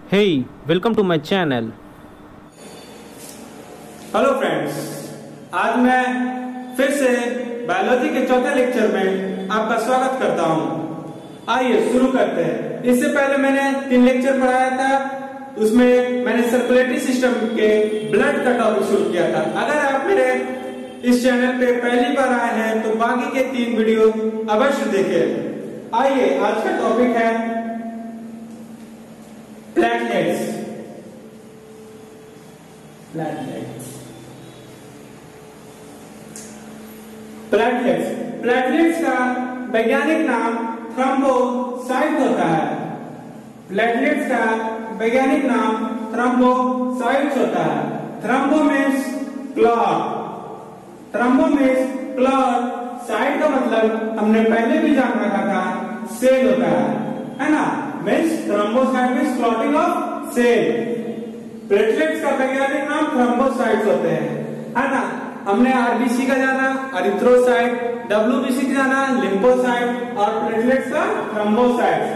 Hey, welcome to my channel. Hello friends, आज मैं फिर से बायोलॉजी के चौथे लेक्चर में आपका स्वागत करता हूं। आइए शुरू करते हैं। इससे पहले मैंने 3 लेक्चर पढ़ाया था, उसमें मैंने सर्कुलेटरी सिस्टम के ब्लड का टॉपिक शुरू किया था। अगर आप मेरे इस चैनल पे पहली बार आए हैं तो बाकी के 3 वीडियो अवश्य देखें। आइए, आज का टॉपिक है प्लेटलेट्स। प्लेटलेट्स का वैज्ञानिक नाम थ्रोम्बोसाइट होता है। प्लेटलेट्स का वैज्ञानिक नाम थ्रोम्बोसाइट्स होता है। Thrombo means clot, thrombo means clot, site का मतलब हमने पहले भी जान रखा था, सेल होता है ना। Means thrombocyte means clotting of cell. Platelets का वैज्ञानिक नाम थ्रोम्बोसाइट्स होते हैं, है ना। हमने आरबीसी का जाना, एरिथ्रोसाइट, डब्ल्यूबीसी का जाना, लिम्फोसाइट, और प्लेटलेट्स का थ्रोम्बोसाइट्स।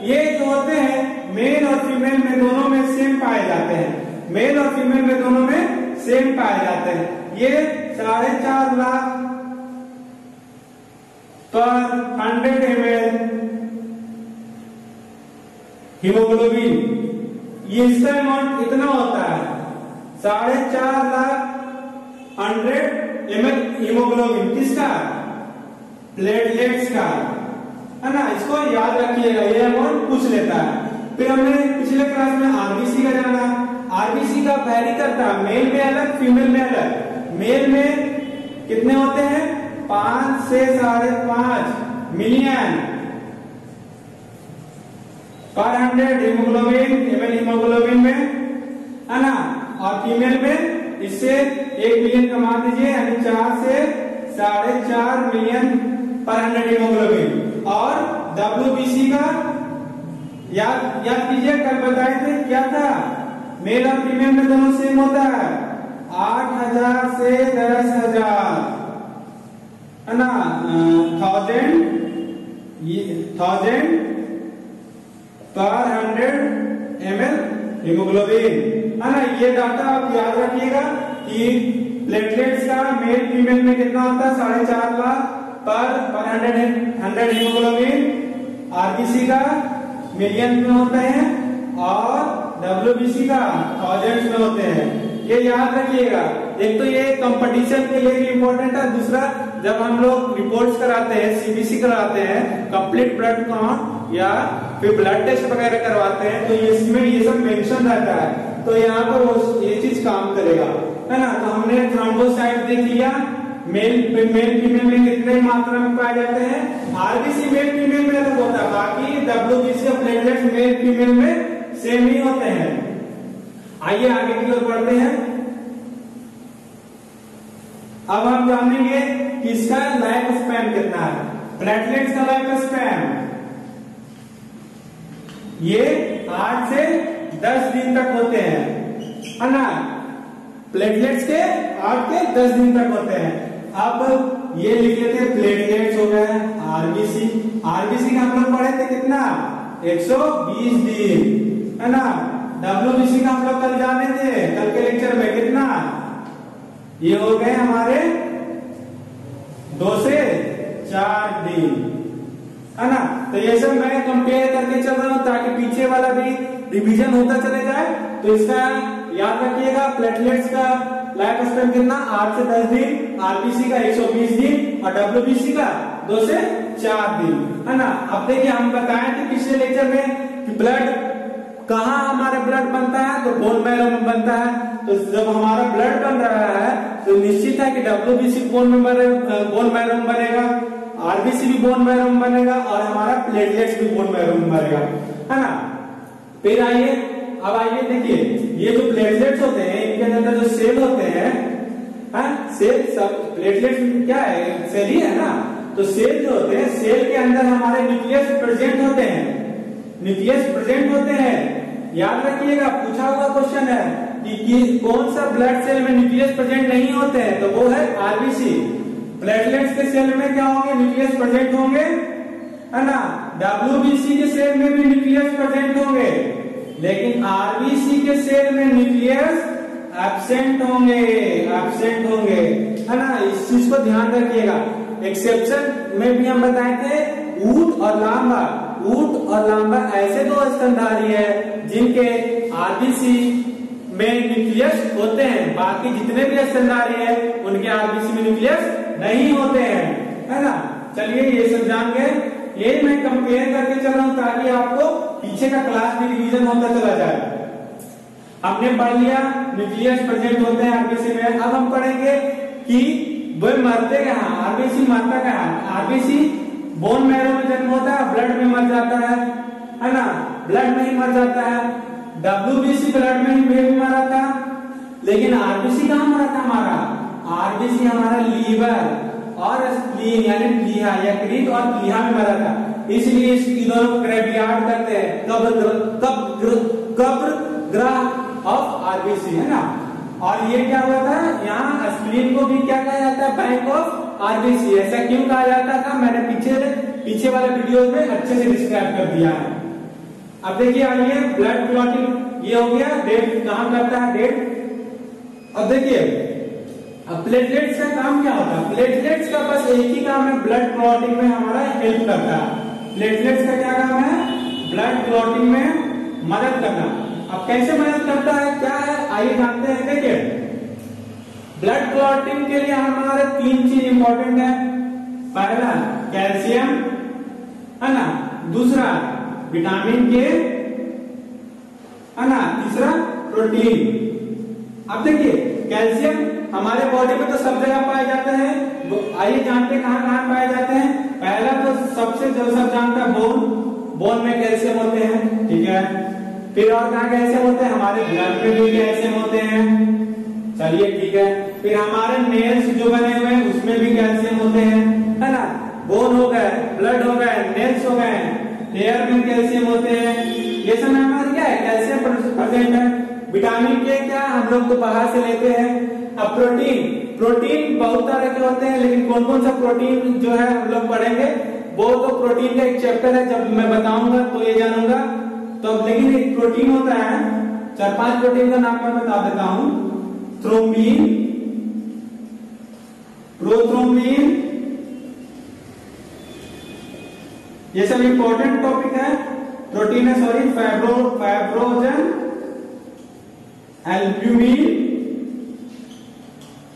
ये जो होते हैं मेल और फीमेल में दोनों में सेम पाए जाते हैं। मेल और फीमेल में दोनों में सेम पाए जाते हैं। ये 4.5 लाख पर 100 ml हीमोग्लोबिन, ये इसका अमाउंट इतना होता है 4.5 लाख 100 ml हीमोग्लोबिन। किसका? प्लेटलेट्स का, है ना। इसको याद रखिएगा, ये अमाउंट पूछ लेता है। फिर हमने पिछले क्लास में आरबीसी का जाना। आरबीसी का वैरी करता है, मेल में अलग, फीमेल में अलग। मेल में कितने होते हैं? 5 से 5.5 मिलियन पर 100 हीमोग्लोबिन, ml हीमोग्लोबिन में, है ना। और फीमेल में इससे 1 मिलियन कमा दीजिए, यानी 4 से 4.5 मिलियन पर 100 हीमोग्लोबिन। और डब्ल्यूबीसी का याद कीजिए, कल बताए थे क्या था? मेल और फीमेल में दोनों सेम होता है, 8,000 से 10,000, है ना। 1000 पर 100 ml हीमोग्लोबिन, है ना। ये डाटा आप याद रखिएगा कि प्लेटलेट्स का मेल फीमेल में कितना होता है? 4.5 लाख पर 100 हीमोग्लोबिन। आरबीसी का मिलियन में होते हैं और डब्ल्यूबीसी का थाउजेंड्स में होते हैं। ये याद रखिएगा। एक तो ये कंपटीशन के लिए भी इम्पोर्टेंट है, दूसरा जब हम लोग रिपोर्ट्स कराते हैं, सीबीसी कराते हैं, कंप्लीट ब्लड काउंट या फिर ब्लड टेस्ट वगैरह करवाते हैं, तो इसमें ये सब मेंशन रहता है, तो यहाँ पर वो ये चीज काम करेगा, है ना। तो हमने थ्रोम्बोसाइट देख लिया, मेल फीमेल में कितने मात्रा में पाए जाते हैं। आरबीसी मेल फीमेल में अलग होता है, बाकी डब्ल्यूबीसी और प्लेटलेट्स मेल फीमेल में सेम ही होते हैं। आइए आगे की ओर बढ़ते हैं। अब हम जानेंगे कि इसका लाइफ स्पैन कितना है। प्लेटलेट्स का लाइफ स्पैन ये 8 से 10 दिन तक होते हैं, है ना। प्लेटलेट्स के 8 से 10 दिन तक होते हैं। अब ये लिख लेते हैं, प्लेटलेट्स हो गए। आरबीसी, आरबीसी का हम लोग पढ़े थे कितना? 120 दिन, है ना। डब्ल्यूबीसी का हम लोग कल जाने थे, कल के लेक्चर में कितना? ये हो गए हमारे 2 से 4 दिन, है ना। तो ये सब मैं कंपेयर करके चल रहा हूं ताकि पीछे वाला भी रिवीजन होता चले जाए। तो इसका याद रखिएगा, प्लेटलेट्स का लाइफ स्पैन कितना? 8 से 10 दिन, आरबीसी का 120 दिन और डब्ल्यूबीसी का 2 से 4 दिन, है ना। अब देखिए, हम बताए थे पिछले लेक्चर में कि ब्लड कहाँ हमारे ब्लड बनता है, तो बोन मैरो में बनता है। तो जब हमारा ब्लड बन रहा है तो निश्चित है कि डब्ल्यूबीसी बोन मैरो में बनेगा, आरबीसी भी बोन मैरो में बनेगा और हमारा प्लेटलेट्स भी बोन मैरो में बनेगा, है ना। फिर आइए, अब आइए देखिए, ये जो प्लेटलेट्स होते हैं इनके अंदर जो सेल होते हैं, सेल सब प्लेटलेट्स क्या है? सेल ही है ना। तो सेल जो होते हैं, सेल के अंदर हमारे न्यूक्लियस प्रेजेंट होते हैं, न्यूक्लियस प्रेजेंट होते हैं। याद रखिएगा, पूछा हुआ क्वेश्चन है कि कौन सा ब्लड सेल में न्यूक्लियस प्रेजेंट नहीं होते हैं, तो वो है आरबीसी। प्लेटलेट्स के सेल में क्या होंगे? न्यूक्लियस प्रेजेंट होंगे, है ना। डब्ल्यूबीसी के सेल में भी न्यूक्लियस प्रेजेंट होंगे। लेकिन आरबीसी के सेल में न्यूक्लियस एब्सेंट होंगे, एब्सेंट होंगे, है ना। इस चीज को ध्यान रखिएगा। एक्सेप्शन में भी हम बताए थे ऊंट और लांबा, ऊंट और लांबा ऐसे दो स्तनधारी है जिनके आरबीसी में न्यूक्लियस होते हैं, बाकी जितने भी स्तनधारी है उनके आरबीसी में न्यूक्लियस नहीं होते हैं, है ना। चलिए ये सब जान गए, ये मैं कंपेयर करके चल रहा हूं ताकि आपको पीछे का क्लास भी रिवीजन होता चला जाए। हमने पढ़ लिया न्यूक्लियस प्रेजेंट होते हैं आरबीसी में। अब हम पढ़ेंगे कि वो मरते कहाँ, आरबीसी मरता कहाँ। आरबीसी बोन मैरो में जन्म होता है, ब्लड में मर जाता है ना, ब्लड में ही मर जाता है। डब्ल्यूबीसी ब्लड में ही मरा था, लेकिन आरबीसी कहाँ मरा था हमारा, आरबीसी हमारा लीवर और स्प्लीन यानी प्लीहा, यकृत और प्लीहा में मरा था। इसलिए इसकी दोनों ग्रेवयार्ड करते हैं, कब्र ग्रह ऑफ आरबीसी, है ना। और ये क्या हुआ था, यहाँ स्प्लीन को भी क्या कहा जाता है, बैंक ऑफ आरबीसी। ऐसा क्यों कहा जाता था, मैंने पीछे वाले वीडियो में अच्छे से डिस्क्राइब कर दिया है। अब देखिए आइए, ब्लड क्लॉटिंग ये हो गया, डेट कहाँ करता है, डेट। अब देखिए अब प्लेटलेट्स का काम क्या होता है, प्लेटलेट्स का बस एक ही काम है, ब्लड क्लॉटिंग में हमारा हेल्प करता है। प्लेटलेट्स का क्या काम है, ब्लड क्लॉटिंग में मदद करना। अब कैसे मदद करता है, क्या है, आइए जानते हैं। देखिए ब्लड क्लॉटिंग के लिए हमारे 3 चीज इंपॉर्टेंट है। पहला कैल्शियम, है ना, दूसरा विटामिन के, है ना, तीसरा प्रोटीन। अब देखिए कैल्शियम हमारे बॉडी में तो सब जगह पाए जाते हैं, आइए जानते हैं कहाँ कहाँ पाए जाते हैं। पहला तो सबसे जो सब जानता है बोन, बोन में कैल्शियम होते हैं, ठीक है। फिर और कहाँ कैल्शियम होते हैं, हमारे ब्लड में भी कैल्शियम होते हैं, चलिए ठीक है। फिर हमारे नेल्स जो बने हुए हैं उसमें भी कैल्शियम होते हैं, है ना। बोन हो गए, ब्लड हो गए, नेल्स हो गए, हेयर में कैल्शियम होते हैं, ये सब में हमारे क्या है, कैल्शियम प्रेजेंट है। विटामिन के क्या हम लोग तो बाहर से लेते हैं। अब प्रोटीन, प्रोटीन बहुत तरह के होते हैं, लेकिन कौन कौन सा प्रोटीन जो है हम लोग पढ़ेंगे, वो तो प्रोटीन का एक चैप्टर है, जब मैं बताऊंगा तो ये जानूंगा। तो लेकिन एक प्रोटीन होता है, 4-5 प्रोटीन का नाम मैं बता देता हूं। थ्रोम्बिन, प्रोथ्रोम्बिन, ये सब इंपॉर्टेंट टॉपिक है। प्रोटीन है, सॉरी, फाइब्रोजन, एल्ब्यूमिन।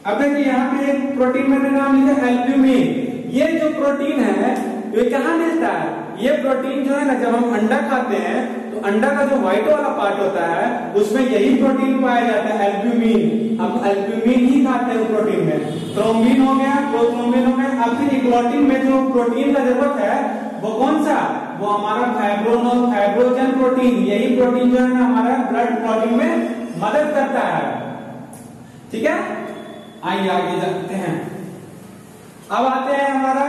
अब देखिए यहाँ पे एक प्रोटीन मैंने नाम लिखा एल्ब्यूमिन। ये जो प्रोटीन है ये कहाँ मिलता है, ये प्रोटीन जो है ना, जब हम अंडा खाते हैं तो अंडा का जो व्हाइट वाला पार्ट होता है उसमें यही प्रोटीन पाया जाता है, एल्ब्यूमिन। हम एल्ब्यूमिन ही खाते हैं प्रोटीन में। थ्रोम्बिन हो गया, प्रोथ्रोम्बिन हो गया। अब फिर क्लॉटिंग में जो प्रोटीन का जरूरत है वो कौन सा, वो हमारा फाइब्रोजन प्रोटीन। यही प्रोटीन जो है ना हमारा ब्लड क्लॉटिंग में मदद करता है, ठीक है। आइए आगे जानते हैं। अब आते हैं हमारा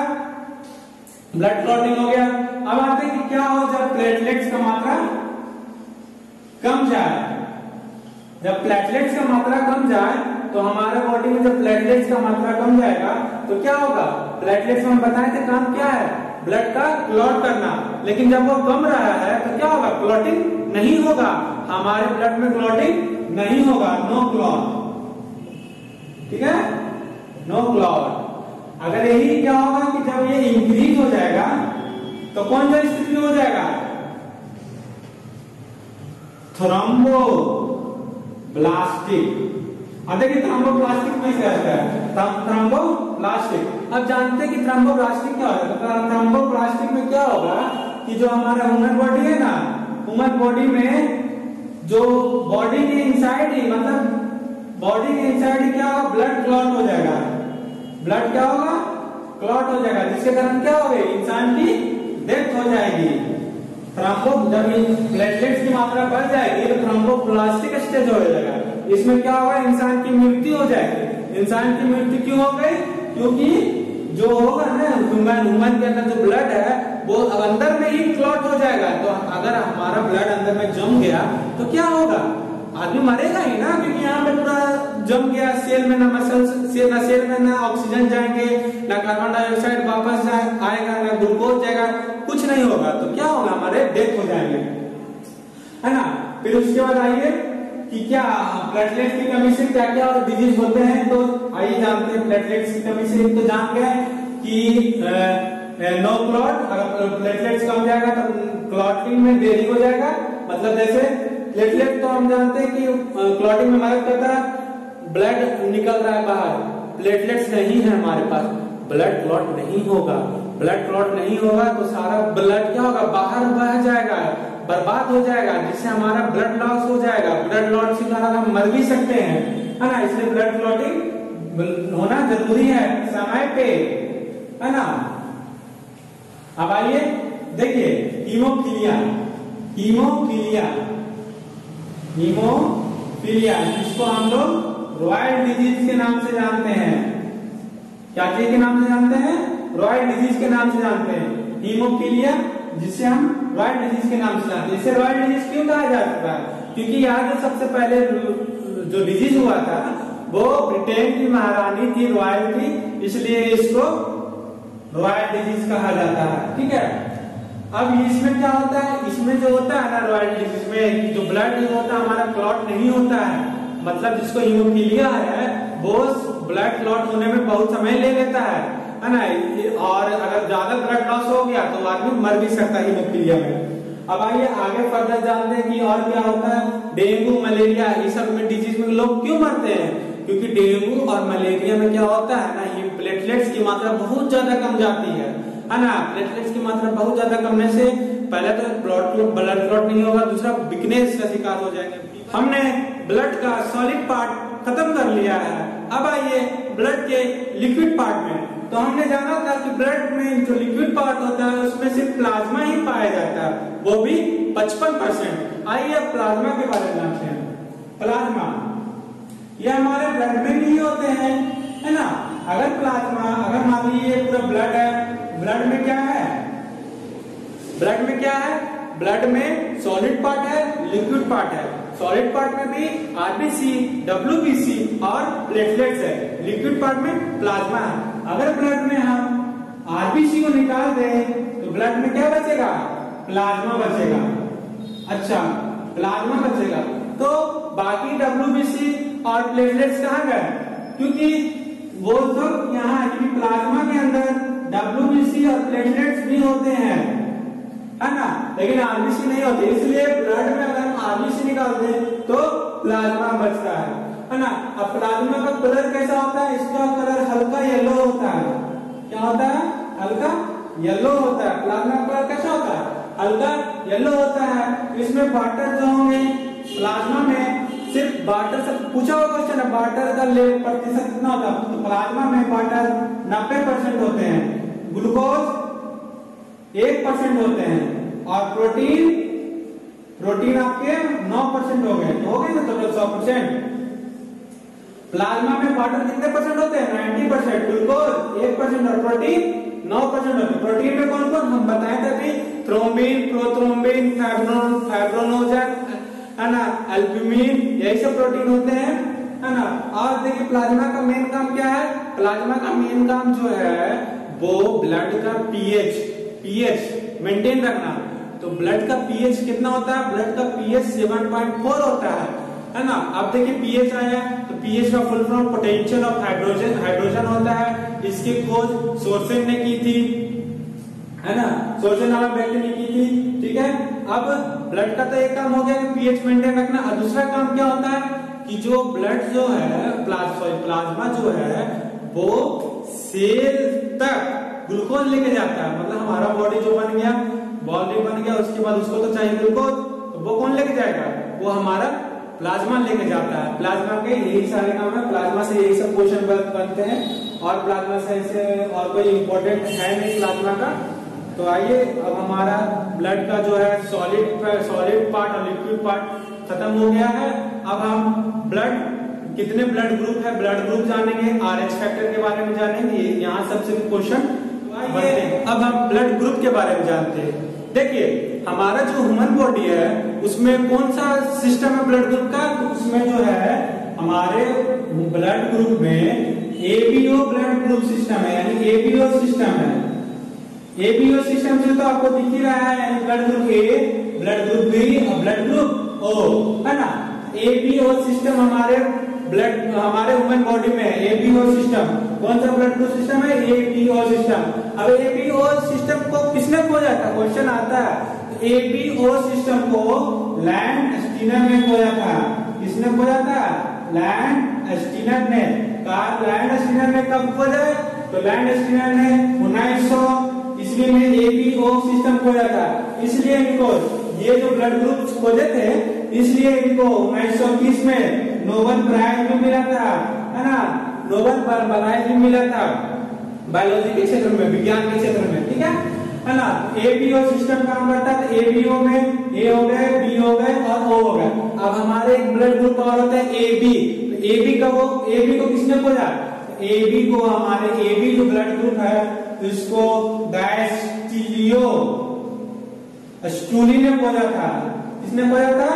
ब्लड क्लॉटिंग हो गया। अब आते हैं कि क्या हो जब प्लेटलेट्स का मात्रा कम जाए। जब प्लेटलेट्स का मात्रा कम जाए तो हमारे बॉडी में जब प्लेटलेट्स का मात्रा कम जाएगा तो क्या होगा, प्लेटलेट्स में हम बताए थे काम क्या है, ब्लड का क्लॉट करना। लेकिन जब वो कम रहा है तो क्या होगा, क्लॉटिंग नहीं होगा, हमारे ब्लड में क्लॉटिंग नहीं होगा, नो क्लॉट, ठीक है, नो क्लॉट। अगर यही क्या होगा कि जब ये इंक्रीज हो जाएगा तो कौन सा स्थिति हो जाएगा, थ्रोम्बोब्लास्टिक। अब देखिए थ्रोम्बोब्लास्टिक कैसे आता है, थ्रोम्बोब्लास्टिक। अब जानते हैं कि थ्रोम्बोब्लास्टिक क्या होता है। थ्रोम्बोब्लास्टिक में क्या होगा कि जो हमारा ह्यूमन बॉडी है ना, ह्यूमन बॉडी में जो बॉडी के इनसाइड ही, मतलब बॉडी के इनसाइड ही क्या होगा, ब्लड क्लॉट हो जाएगा। ब्लड क्या होगा, क्लॉट हो जाएगा, जिसके कारण क्या होगा, इंसान की डेथ हो जाएगी। जब प्लेटलेट्स की मात्रा बढ़ जाएगी तो थ्रोम्बोब्लास्टिक स्टेज हो जाएगा। इसमें क्या होगा, इंसान की मृत्यु हो जाएगी। इंसान की मृत्यु क्यों हो गई, क्योंकि जो होगा ना ह्यूमन के अंदर जो ब्लड है वो अंदर में ही क्लॉट हो जाएगा। तो अगर हमारा ब्लड अंदर में जम गया तो क्या होगा, आदमी मरेगा ही ना, क्योंकि यहाँ पे पूरा जम गया, सेल में ना सेल में ना ऑक्सीजन जाएंगे, ना कार्बन डाइऑक्साइड वापस आएगा, ना ग्लूकोज जाएगा, कुछ नहीं होगा। तो क्या होगा, हमारे डेथ हो जाएंगे, है ना। फिर उसके बाद आइए कि क्या प्लेटलेट की कमी से क्या क्या डिजीज होते हैं। तो आइए जानते हैं प्लेटलेट्स की कमी से। तो जान गए कि नो क्लॉट, अगर प्लेटलेट्स कम जाएगा तो क्लॉटिंग में देरी हो जाएगा। मतलब जैसे प्लेटलेट तो हम जानते हैं कि क्लॉटिंग में मदद करता है, ब्लड निकल रहा है बाहर, प्लेटलेट्स नहीं है हमारे पास, ब्लड क्लॉट नहीं होगा। ब्लड क्लॉट नहीं होगा तो सारा ब्लड क्या होगा, बाहर बह जाएगा, बर्बाद हो जाएगा, जिससे हमारा ब्लड लॉस हो जाएगा। ब्लड लॉस के कारण हम मर भी सकते हैं, है ना। इसलिए ब्लड क्लॉटिंग होना जरूरी है समय पे, है ना। अब आइए देखिए हीमोफीलिया। हीमोफीलिया, हीमोफीलिया जिसको हम लोग रॉयल डिजीज के नाम से जानते हैं। क्या चीज के नाम से जानते हैं? रॉयल डिजीज के नाम से जानते हैं। हीमोफीलिया जिसे हम रॉयल डिजीज के नाम से जानते हैं। इसे रॉयल डिजीज क्यों कहा जाता है? क्योंकि यहाँ जो सबसे पहले जो डिजीज हुआ था वो ब्रिटेन की महारानी थी, रॉयल थी, इसलिए इसको रॉयल डिजीज कहा जाता है। ठीक है। अब इसमें क्या होता है, इसमें जो होता है ना रॉयल डिजीज में जो ब्लड होता है हमारा क्लॉट नहीं होता है। मतलब जिसको हीमोफीलिया है वो ब्लड क्लॉट होने में बहुत समय ले लेता है ना। और अगर ज्यादा ब्लड लॉस हो गया तो आदमी मर भी सकता है हीमोफीलिया में। अब आइए आगे फर्दर जानते हैं कि और क्या होता है। डेंगू, मलेरिया, ये सब में डिजीज में लोग क्यों मरते हैं? क्योंकि डेंगू और मलेरिया में क्या होता है ना, ये प्लेटलेट्स की मात्रा बहुत ज्यादा कम जाती है ना। प्लेटलेट्स की मात्रा बहुत ज्यादा कमने से पहले तो ब्लड क्लॉट नहीं होगा, दूसरा वीकनेस का शिकार हो जाएंगे। हमने ब्लड का सॉलिड पार्ट खत्म कर लिया है। अब आइए ब्लड के लिक्विड पार्ट में। तो हमने जाना था कि ब्लड में जो लिक्विड पार्ट होता है उसमें सिर्फ प्लाज्मा ही पाया जाता है, वो भी 55%। आइए अब प्लाज्मा के बारे में जानते हैं। प्लाज्मा ये हमारे ब्लड में भी होते हैं, है ना। अगर प्लाज्मा, अगर मान लीजिए पूरा ब्लड है, ब्लड में क्या है, ब्लड में क्या है, ब्लड में सॉलिड पार्ट है, लिक्विड पार्ट है। सॉलिड पार्ट में भी आरबीसी, डब्ल्यूबीसी और प्लेटलेट्स है। लिक्विड पार्ट में प्लाज्मा है। अगर ब्लड में हम आरबीसी को निकाल दें तो ब्लड में क्या बचेगा, प्लाज्मा बचेगा। अच्छा, प्लाज्मा बचेगा तो बाकी डब्ल्यूबीसी और प्लेटलेट्स कहाँ गए? क्योंकि वो सब यहाँ है, क्योंकि प्लाज्मा के अंदर डब्ल्यूबीसी और प्लेटलेट्स भी होते हैं, है ना, लेकिन आरबीसी नहीं होते। इसलिए ब्लड में अगर हम आरबीसी निकाल दें तो प्लाज्मा बचता है ना। अब प्लाज्मा का कलर कैसा होता है? इसका कलर हल्का येलो होता है। क्या होता है? हल्का येलो होता है। प्लाज्मा का कलर कैसा होता है? हल्का येलो होता है। इसमें वाटर जो होंगे प्लाज्मा में, सिर्फ वाटर से पूछा हुआ क्वेश्चन है, वाटर का प्रतिशत कितना होता है? तो प्लाज्मा में वाटर 90% होते हैं, ग्लूकोज 1% होते हैं और प्रोटीन आपके 9% हो गए, तो हो गए ना टोटल 100%। प्लाज्मा में वाटर कितने परसेंट होते हैं? 90%, ग्लूकोज 1% और प्रोटीन 9% होते हैं। प्रोटीन में कौन कौन हम बताए थे अभी? थ्रोम्बिन, प्रोथ्रोम्बिन, फाइब्रोनोजन, है ना, एल्ब्यूमिन, यही सब प्रोटीन होते हैं, है ना। और देखिए प्लाज्मा का मेन काम क्या है? प्लाज्मा का मेन काम जो है वो ब्लड का पीएच मेंटेन रखना। तो ब्लड का पीएच कितना होता है? ब्लड का पीएच 7.4 होता है ना। अब देखिए पीएच आया तो पीएच का full form potential of hydrogen होता है। इसकी खोज सोर्सेन ने की थी, है ना, सोर्सेन नामक व्यक्ति ने की थी। ठीक है। अब ब्लड का तो एक काम हो गया पीएच मेंटेन रखना, और दूसरा काम क्या होता है कि जो ब्लड जो है प्लाज्मा जो है वो सेल तक ग्लूकोज लेके जाता है। मतलब हमारा बॉडी जो बन गया उसके बाद उसको तो चाहिए ग्लूकोज, तो वो कौन लेके जाएगा? वो हमारा प्लाज्मा लेके जाता है। प्लाज्मा के यही सारे काम है, प्लाज्मा से यही सब क्वेश्चन बनते हैं, और प्लाज्मा से ऐसे और कोई इंपॉर्टेंट है नहीं प्लाज्मा का। तो आइए अब हमारा ब्लड का जो है सॉलिड पार्ट और लिक्विड पार्ट खत्म हो गया है। अब हम कितने ब्लड ग्रुप है, ब्लड ग्रुप जानेंगे, आरएच फैक्टर के बारे में जानेंगे। यहाँ सबसे क्वेश्चन अब हम ब्लड ग्रुप के बारे में जानते हैं। देखिए हमारा जो ह्यूमन बॉडी है उसमें कौन सा सिस्टम है ब्लड ग्रुप का? उसमें जो है हमारे ब्लड ग्रुप में एबीओ ब्लड ग्रुप सिस्टम है, यानी एबीओ सिस्टम है। एबीओ सिस्टम से तो आपको दिख ही रहा है, यानी blood group A, blood group B और ब्लड ग्रुप ओ, है ना। एबीओ सिस्टम हमारे ब्लड, हमारे ह्यूमन बॉडी में है एबीओ सिस्टम। कौन सा ब्लड ग्रुप सिस्टम है? ABO system. अब एबीओ सिस्टम को किसने खोजा था? क्वेश्चन आता है। एबीओ सिस्टम को लैंड स्टीनर ने खोजा था। किसने खोजा था? लैंड स्टीनर ने। लैंड स्टीनर ने कब खोजा? तो लैंड स्टीनर ने 1900 ईस्वी में एबीओ सिस्टम खोजा था। इसलिए इनको ये जो ब्लड ग्रुप खोजे थे, इसलिए इनको 1930 में नोबेल प्राइज भी मिला था, है ना। नोबेल प्राइज भी मिला था बायोलॉजी के क्षेत्र में, विज्ञान के क्षेत्र में, ठीक है ना। एबीओ सिस्टम काम करता है। तो एबीओ में ए हो गए, बी हो गए और ओ हो गए। अब हमारे एक ब्लड ग्रुप और होता है एबी। एबी का वो, एबी को किसने खोजा? एबी को हमारे एबी जो ब्लड ग्रुप है इसको डायस्टिलियो स्टूली ने खोजा था। किसने खोजा था?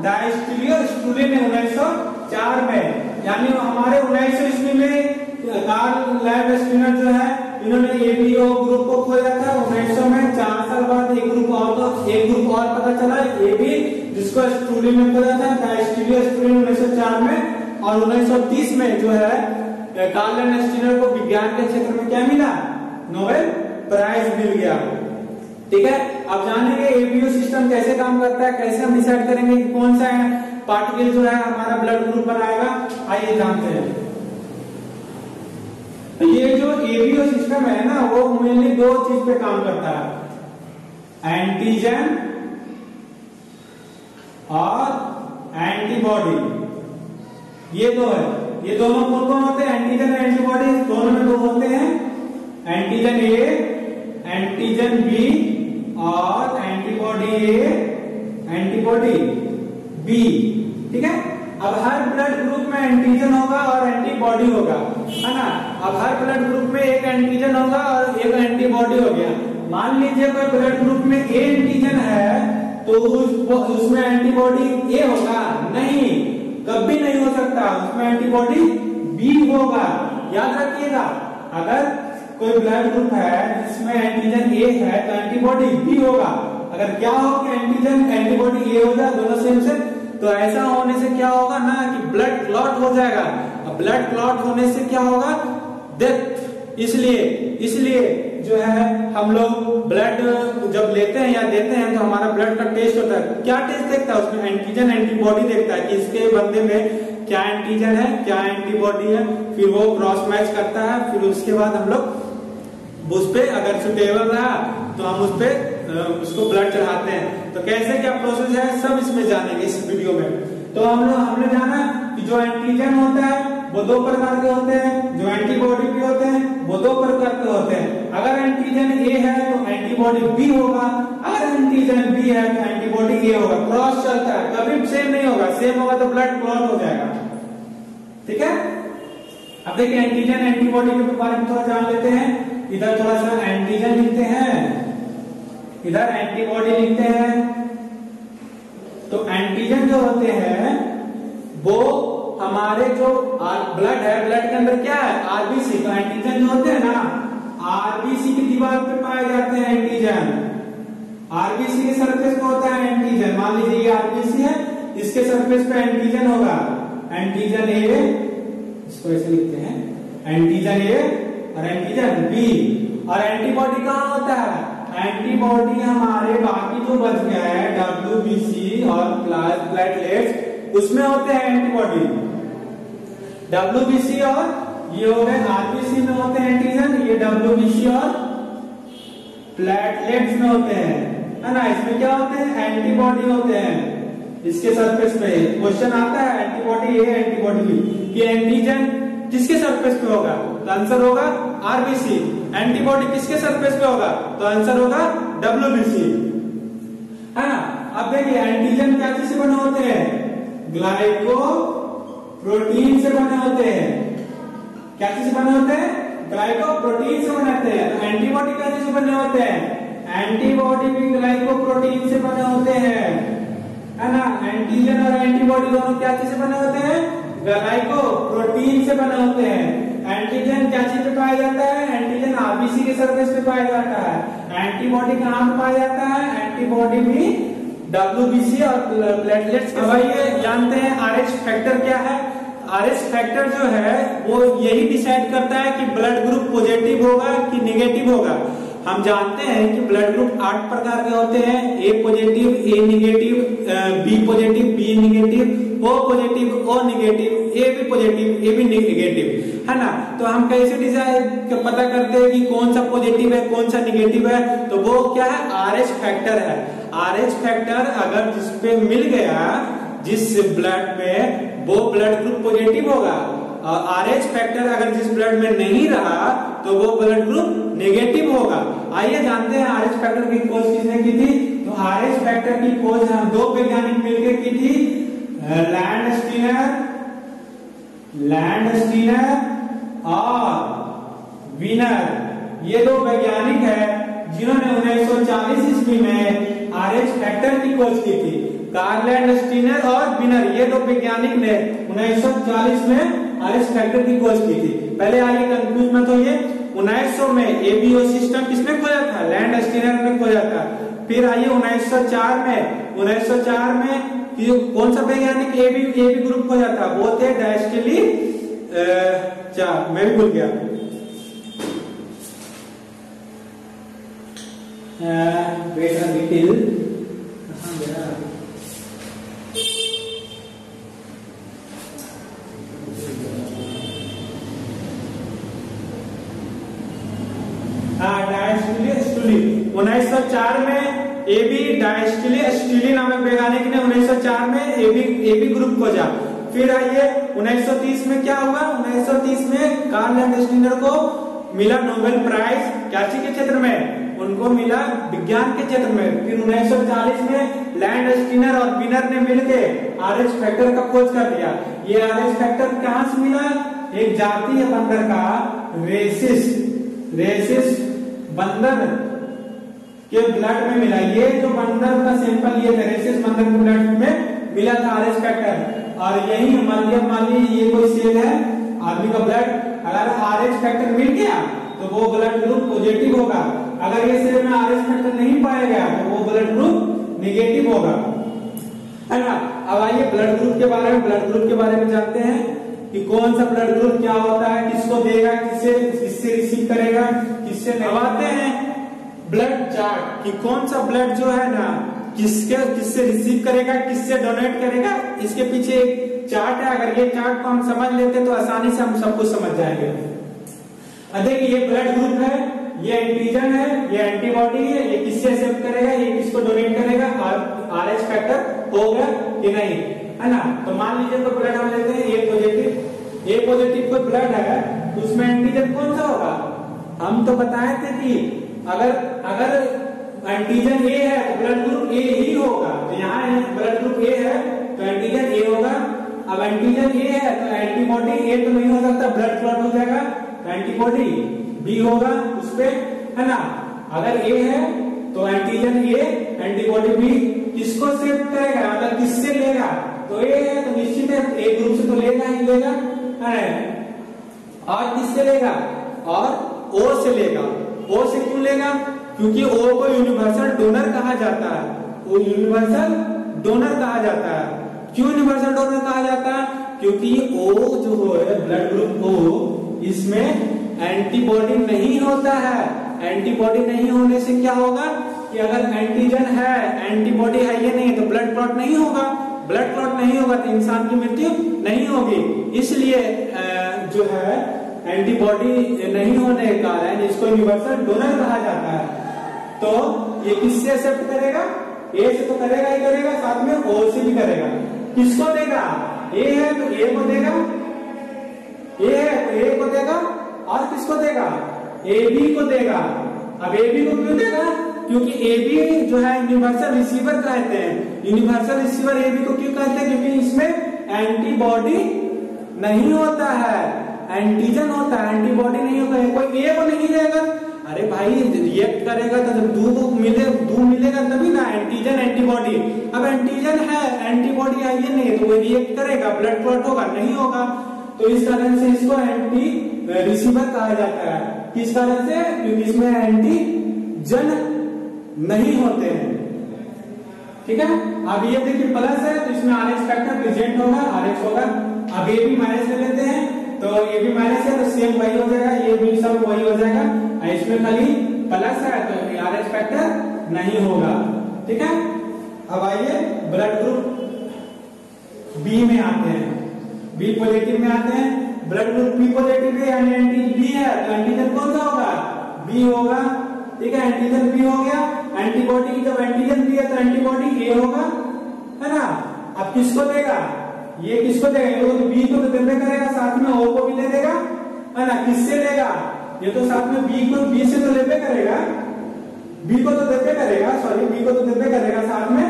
डायस्टिलियो स्टूली ने 1904 में। यानी हमारे 1900 ईस्वी में कार्ल लैंड स्टीनर जो है, इन्होंने एबीओ ग्रुप को खोजा था 1900 में। 4 साल बाद एक ग्रुप और पता चला, एबी, जिसको स्टूली ने खोजा था, डायस्टिलियो स्टूली 1904 में। और 1930 में जो है कार्ल लैंड स्टीनर को विज्ञान के क्षेत्र में क्या मिला? नोबेल प्राइज मिल गया, ठीक है। अब जानेंगे एबीओ सिस्टम कैसे काम करता है, कैसे हम डिसाइड करेंगे कि कौन सा पार्टिकल जो है हमारा ब्लड ग्रुप बनाएगा। आइए जानते हैं। ये जो एबीओ सिस्टम है ना, वो मेनली 2 चीज पे काम करता है, एंटीजन और एंटीबॉडी। ये 2 है। ये दोनों कौन कौन होते हैं? एंटीजन और एंटीबॉडी दोनों में 2 होते हैं, एंटीजन ए, एंटीजन बी और एंटीबॉडी ए, एंटीबॉडी बी, ठीक है। अब हर ब्लड ग्रुप में एंटीजन होगा और एंटीबॉडी होगा, है ना। अब हर ब्लड ग्रुप में एक एंटीजन होगा और एक एंटीबॉडी हो गया। मान लीजिए कोई ब्लड ग्रुप में ए एंटीजन है तो उसमें एंटीबॉडी ए होगा? नहीं, कभी नहीं हो सकता। उसमें एंटीबॉडी बी होगा। याद रखिएगा, अगर कोई ब्लड ग्रुप है जिसमें एंटीजन ए है तो एंटीबॉडी बी होगा। अगर क्या हो कि एंटीजन एंटीबॉडी ए हो जाए, दोनों सेम से, तो ऐसा होने से क्या होगा ना कि ब्लड क्लॉट हो जाएगा। अब ब्लड क्लॉट होने से क्या होगा? डेथ। इसलिए जो है हम लोग ब्लड जब लेते हैं या देते हैं तो हमारा ब्लड का टेस्ट होता है। क्या टेस्ट देखता है? उसमें एंटीजन एंटीबॉडी देखता है कि इसके बंदे में क्या एंटीजन है, क्या एंटीबॉडी है। फिर वो क्रॉस मैच करता है। फिर उसके बाद हम लोग उस पे अगर सुटेबल रहा तो हम उस पे उसको ब्लड चढ़ाते हैं। तो कैसे क्या प्रोसेस है सब इसमें जानेंगे इस वीडियो में। तो हमने जाना कि जो एंटीजन होता है वो 2 प्रकार के होते हैं, जो एंटीबॉडी भी होते हैं वो 2 प्रकार के होते हैं। अगर एंटीजन ए है तो एंटीबॉडी बी होगा, अगर एंटीजन बी है तो एंटीबॉडी ए होगा। क्रॉस चलता है, कभी सेम नहीं होगा। सेम होगा तो ब्लड क्लॉट हो जाएगा, ठीक है। अब देखिए एंटीजन एंटीबॉडी के बारे में थोड़ा जान लेते हैं। इधर थोड़ा सा एंटीजन लिखते हैं, इधर एंटीबॉडी लिखते हैं। तो एंटीजन जो होते हैं वो हमारे जो ब्लड है, ब्लड के अंदर क्या है? आरबीसी। तो एंटीजन जो होते हैं ना, आरबीसी की दीवार पे पाए जाते हैं एंटीजन। आरबीसी के सरफेस पे होता है एंटीजन। मान लीजिए ये आरबीसी है, इसके सरफेस पे एंटीजन होगा, एंटीजन ए, इसको ऐसे लिखते हैं, एंटीजन ए और एंटीजन बी। और एंटीबॉडी कहाँ होता है? एंटीबॉडी हमारे बाकी जो बच गया है डब्ल्यूबीसी और प्लेटलेट्स, उसमें होते हैं एंटीबॉडी। डब्ल्यूबीसी और ये हो गए आरबीसी में होते हैं एंटीजन, ये डब्ल्यूबीसी और प्लेटलेट्स में होते हैं, है ना। इसमें क्या होते हैं? एंटीबॉडी होते हैं। इसके सरफेस पे क्वेश्चन आता है एंटीबॉडी ए एंटीबॉडी बी कि एंटीजन किसके सरफेस पे होगा? तो आंसर होगा आरबीसी। एंटीबॉडी किसके सरफेस पे होगा? तो आंसर होगा डब्ल्यूबीसी, है ना। अब देखिए एंटीजन क्या चीज से बने होते हैं? ग्लाइको प्रोटीन से बने होते हैं। क्या चीज से बने होते हैं? ग्लाइको प्रोटीन से बने होते हैं। तो एंटीबॉडी क्या चीज से बने होते हैं? एंटीबॉडी भी ग्लाइको प्रोटीन से बने होते हैं, है ना। एंटीजन और एंटीबॉडी दोनों क्या चीज से बने होते हैं? ग्लाइको प्रोटीन से बने होते हैं। एंटीजन क्या चीज पे पाया जाता है? एंटीजन आरबीसी के सरफेस पे पाया जाता है। एंटीबॉडी कहाँ पे पाया जाता है? एंटीबॉडी भी WBC और प्लेटलेट्स। अब आइए जानते हैं RH फैक्टर क्या है। RH फैक्टर जो है वो यही डिसाइड करता है कि ब्लड ग्रुप पॉजिटिव होगा कि निगेटिव होगा। हम जानते हैं कि ब्लड ग्रुप 8 प्रकार के होते हैं, A positive, A negative, B positive, B negative, O positive, O negative, AB positive, AB negative, है ना। तो हम कैसे डिसाइड पता करते हैं कि कौन सा पॉजिटिव है कौन सा निगेटिव है, तो वो क्या है, RH फैक्टर है। RH फैक्टर अगर जिस पे मिल गया जिस ब्लड में वो ब्लड ग्रुप पॉजिटिव होगा, और RH फैक्टर अगर जिस ब्लड में नहीं रहा तो वो ब्लड ग्रुप नेगेटिव होगा। आइए जानते हैं RH फैक्टर की खोज किसने की थी। तो RH फैक्टर की खोज दो वैज्ञानिक मिलकर की थी, लैंड स्टीनर और विनर। ये दो वैज्ञानिक है जिन्होंने 1940 ईस्वी में RH फैक्टर की खोज की थी। कार्ल लैंड स्टीनर और विनर, ये दो वैज्ञानिक ने 1940 में RH फैक्टर की खोज की थी। पहले आइए कंफ्यूज मत होइए, 1900 में ABO सिस्टम किसने खोजा था, लैंड स्टीनर ने खोजा था। फिर आइए 1904 में कौन सा वैज्ञानिक AB ग्रुप खोजा था, वो थे डायस्टिली, मैं भी भूल गया, वेट अ लिटिल, डायस्टिली 1904 में AB डायस्टिली नामक वैज्ञानिक ने 1904 में AB ग्रुप खोजा। फिर आइए 1930 में क्या हुआ, 1930 में कार्ल लैंड स्टीनर को मिला नोबेल प्राइज, क्या के क्षेत्र में, उनको मिला विज्ञान के क्षेत्र में। फिर 1940 में लैंड स्टीनर और विनर ने मिलकर RH फैक्टर का खोज कर दिया। ये RH फैक्टर कहां से मिला, एक जातीय बंदर का, रेसिस बंदर के ब्लड में मिला। ये जो बंदर का सैंपल लिए थे, रेसिस बंदर के ब्लड में मिला था RH फैक्टर। और यही मान लीजिए ये कोई सेल है आदमी का ब्लड, अगर RH फैक्टर मिल गया तो वो ब्लड ग्रुप पॉजिटिव होगा। अगर ये सेल में RH फैक्टर नहीं पाया गया तो वो ब्लड ग्रुप निगेटिव होगा, है ना। अब आइए ब्लड ग्रुप के बारे में जानते हैं कि कौन सा ब्लड ग्रुप क्या होता है, किसको देगा, किससे रिसीव करेगा, किससे नहीं। आते हैं ब्लड चार्ट कि कौन सा ब्लड जो है ना किससे रिसीव करेगा, किससे डोनेट करेगा। इसके पीछे एक चार्ट है, अगर ये चार्ट को हम समझ लेते तो आसानी से हम सब कुछ समझ जाएंगे। देखिए ये ब्लड ग्रुप है, ये एंटीजन है, ये एंटीबॉडी है, ये किससे एक्सेप्ट करेगा, ये किसको डोनेट करेगा, और RH फैक्टर होगा कि नहीं, है ना। तो मान लीजिए कोई ब्लड हम लेते हैं A पॉजिटिव कोई ब्लड है, तो उसमें एंटीजन कौन सा होगा। हम तो बताए थे कि अगर एंटीजन A है तो ब्लड ग्रुप A ही होगा। तो यहाँ ब्लड ग्रुप A है तो एंटीजन A होगा। अब एंटीजन A है तो एंटीबॉडी A तो नहीं हो सकता, ब्लड क्लॉट हो जाएगा, तो एंटीबॉडी B होगा उस पे, है ना। अगर A है तो एंटीजन A, एंटीबॉडी B, किसको सेव करेगा, अगर किससे लेगा, तो A है तो निश्चित है A ग्रुप से तो लेगा ही लेगा, है। और किससे लेगा, और O से लेगा। O से क्यों लेगा, क्योंकि O को यूनिवर्सल डोनर कहा जाता है, वो यूनिवर्सल डोनर कहा जाता है। क्यों यूनिवर्सल डोनर कहा जाता है, क्योंकि O जो है ब्लड ग्रुप O, इसमें एंटीबॉडी नहीं होता है। एंटीबॉडी नहीं होने से क्या होगा कि अगर एंटीजन है, एंटीबॉडी है ये नहीं, तो ब्लड क्लॉट नहीं होगा। ब्लड क्लॉट नहीं होगा तो इंसान की मृत्यु नहीं होगी। इसलिए जो है एंटीबॉडी नहीं होने के कारण इसको यूनिवर्सल डोनर कहा जाता है। तो ये किससे एक्सेप्ट करेगा, A से तो करेगा ही करेगा, साथ में O से भी करेगा। किसको देगा, A है तो A को देगा, A है तो A को देगा, और किसको देगा, AB को देगा। अब AB को क्यों देगा, क्योंकि AB जो है यूनिवर्सल रिसीवर कहते हैं। यूनिवर्सल रिसीवर AB को क्यों कहते हैं, क्योंकि इसमें एंटीबॉडी नहीं होता है, एंटीजन होता है, एंटीबॉडी नहीं होता है। कोई A को नहीं देगा, अरे भाई रिएक्ट करेगा तो जब दूध मिलेगा तभी ना, एंटीजन एंटीबॉडी। अब एंटीजन है, एंटीबॉडी है ये नहीं, तो वो रिएक्ट करेगा, ब्लड क्लॉट होगा, नहीं होगा। तो इस कारण से इसको एंटी रिसीवर कहा जाता है। किस कारण से, क्योंकि इसमें एंटीजन नहीं होते हैं। ठीक है। अब ये देखिए प्लस है तो इसमें आर एक्स फैक्टर प्रेजेंट होगा, आर एक्स होगा। अब ये भी माइनस ले लेते हैं तो ये भी माइनस है तो सेम वही हो जाएगा, ये भी सब वही हो जाएगा। इसमें खाली प्लस है तो आर एक्स फैक्टर नहीं होगा, ठीक है। अब आइए ब्लड ग्रुप बी में आते हैं, बी पॉजिटिव में आते हैं। ब्लड ग्रुप बी पॉजिटिव है यानी एंटी बी है तो एंटीजन कौन सा होगा, बी होगा, ठीक है। एंटीजन बी हो गया, एंटीबॉडी जब एंटीजन बी है तो एंटीबॉडी ए होगा, है ना। अब किसको देगा, ये किसको देगा, ये तो बी को तो देने करेगा, साथ में ओ को भी दे देगा, है ना। किससे लेगा, ये तो साथ में बी को, बी से तो लेते करेगा, बी को तो देते करेगा, सॉरी बी को तो देते करेगा, साथ में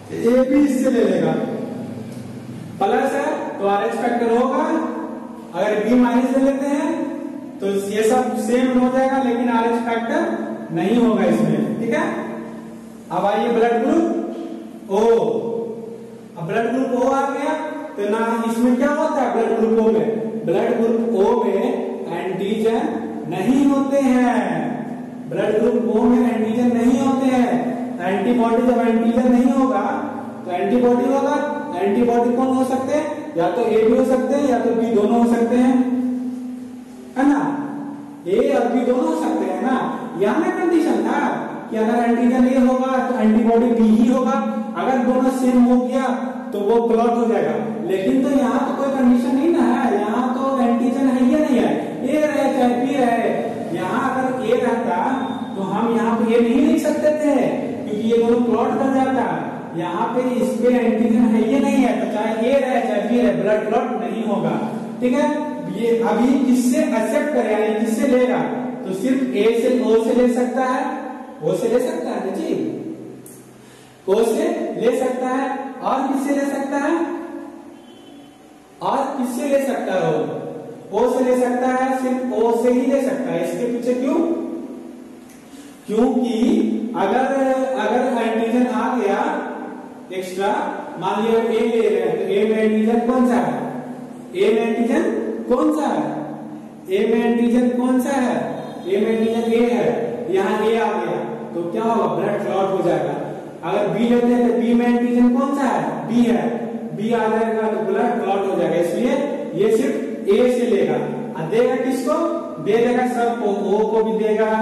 ए भी इससे ले लेगा। प्लस है तो आर एक्स फैक्टर होगा, अगर बी माइनस ले लेते हैं तो ये सब सेम हो जाएगा लेकिन आर एक्स फैक्टर नहीं होगा इसमें, ठीक है। अब आइए ब्लड ग्रुप ओ, अब ब्लड ग्रुप ओ आ गया तो ना इसमें क्या होता है, ब्लड ग्रुप ओ में, ब्लड ग्रुप ओ में एंटीजन नहीं होते हैं, ब्लड ग्रुप ओ में एंटीजन नहीं होते हैं। एंटीबॉडी जब एंटीजन नहीं होगा तो एंटीबॉडी होगा, एंटीबॉडी कौन हो सकते हैं, या तो ए भी हो सकते हैं या तो बी, दोनों हो सकते हैं, है ना। ए और बी दोनों हो सकते हैं ना। यहाँ में कंडीशन था कि अगर एंटीजन ए होगा तो एंटीबॉडी बी ही होगा, अगर दोनों सेम हो गया तो वो क्लॉट हो जाएगा। लेकिन तो यहाँ तो कोई कंडीशन नहीं ना है, यहाँ तो एंटीजन है या नहीं है, ए रहे चाहे बी रहे। यहाँ अगर ए रहता तो हम यहाँ पे ए नहीं लिख सकते थे क्योंकि ये दोनों क्लॉट कर जाता। यहाँ पे इस पे एंटीजन है ये नहीं है तो चाहे ए रहे चाहे बी रहे ब्लड क्लॉट नहीं होगा, ठीक है। ये अभी किससे एक्सेप्ट करे यानी किससे लेगा, तो सिर्फ ए से ओ से ले सकता है, ओ से ले सकता है जी, ओ से ले सकता है। और किससे ले सकता है, और किससे ले सकता है, ओ से ले सकता है, सिर्फ ओ से ही ले सकता है। इसके पीछे क्यों, क्योंकि अगर एंटीजन आ गया एक्स्ट्रा, मान लिया ए ले रहे हैं तो ए में एंटीजन कौन सा है, ए में एंटीजन कौन सा है, ए में एंटीजन कौन सा है, ए में एंटीजन ए है, यहाँ ए आ गया तो क्या होगा, ब्लड क्लॉट हो जाएगा। अगर बी लेते हैं तो बी में एंटीजन कौन सा है, बी है, बी आ जाएगा तो ब्लड क्लॉट हो जाएगा। इसलिए ये सिर्फ ए से लेगा, और देगा किसको, दे देगा सबको, ओ को भी देगा,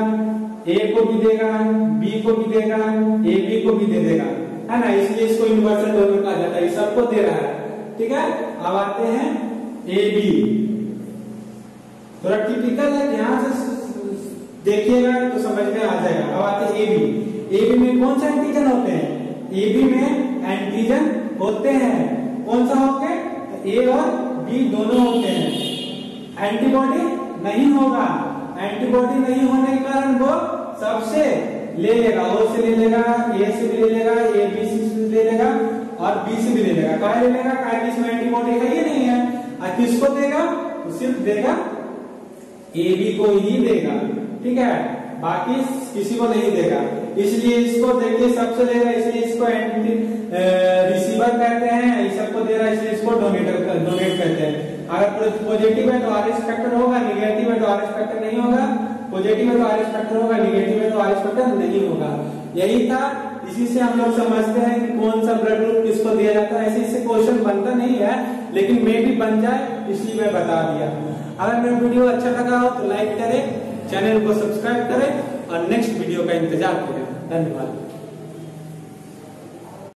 ए को भी देगा, बी को भी देगा, ए बी को भी दे देगा, है ना। इसलिए इसको यूनिवर्सल डोनर कहा जाता है, सबको दे रहा है, ठीक है। अब आते हैं ए बी, थोड़ा टिपिकल है, ध्यान से देखिएगा तो समझ में आ जाएगा। अब आते हैं ए बी, ए बी में कौन सा एंटीजन होते हैं, ए बी में एंटीजन होते हैं, कौन सा होते हैं, तो ए और बी दोनों होते हैं। एंटीबॉडी नहीं होगा, एंटीबॉडी नहीं होने के कारण वो सबसे ले लेगा, ओ से ले लेगा, ए से भी ले लेगा, ए बी से भी ले लेगा और बी से भी ले लेगा। कहा ले लेगा, कहा इसमें एंटीबॉडी है ये नहीं है। और किसको देगा, तो सिर्फ देगा ए बी को ही देगा, ठीक है, बाकी किसी को नहीं देगा। इसलिए इसको देखिए सबसे ले रहा है, इसलिए इसको रिसीवर कहते हैं, इस सबको दे रहा है इसलिए इसको डोनेट कहते हैं। अगर पॉजिटिव है तो आर एस फैक्टर होगा, निगेटिव है तो आर एस फैक्टर नहीं होगा, पॉजिटिव है तो आर एस फैक्टर होगा, निगेटिव है तो आर एस फैक्टर नहीं होगा। यही था, इसी से हम लोग समझते हैं कि कौन सा ब्लड ग्रुप किसको दिया जाता है। ऐसे इससे क्वेश्चन बनता नहीं है लेकिन मे भी बन जाए इसलिए मैं बता दिया। अगर मेरा वीडियो अच्छा लगा हो तो लाइक करें, चैनल को सब्सक्राइब करें और नेक्स्ट वीडियो का इंतजार करें। धन्यवाद।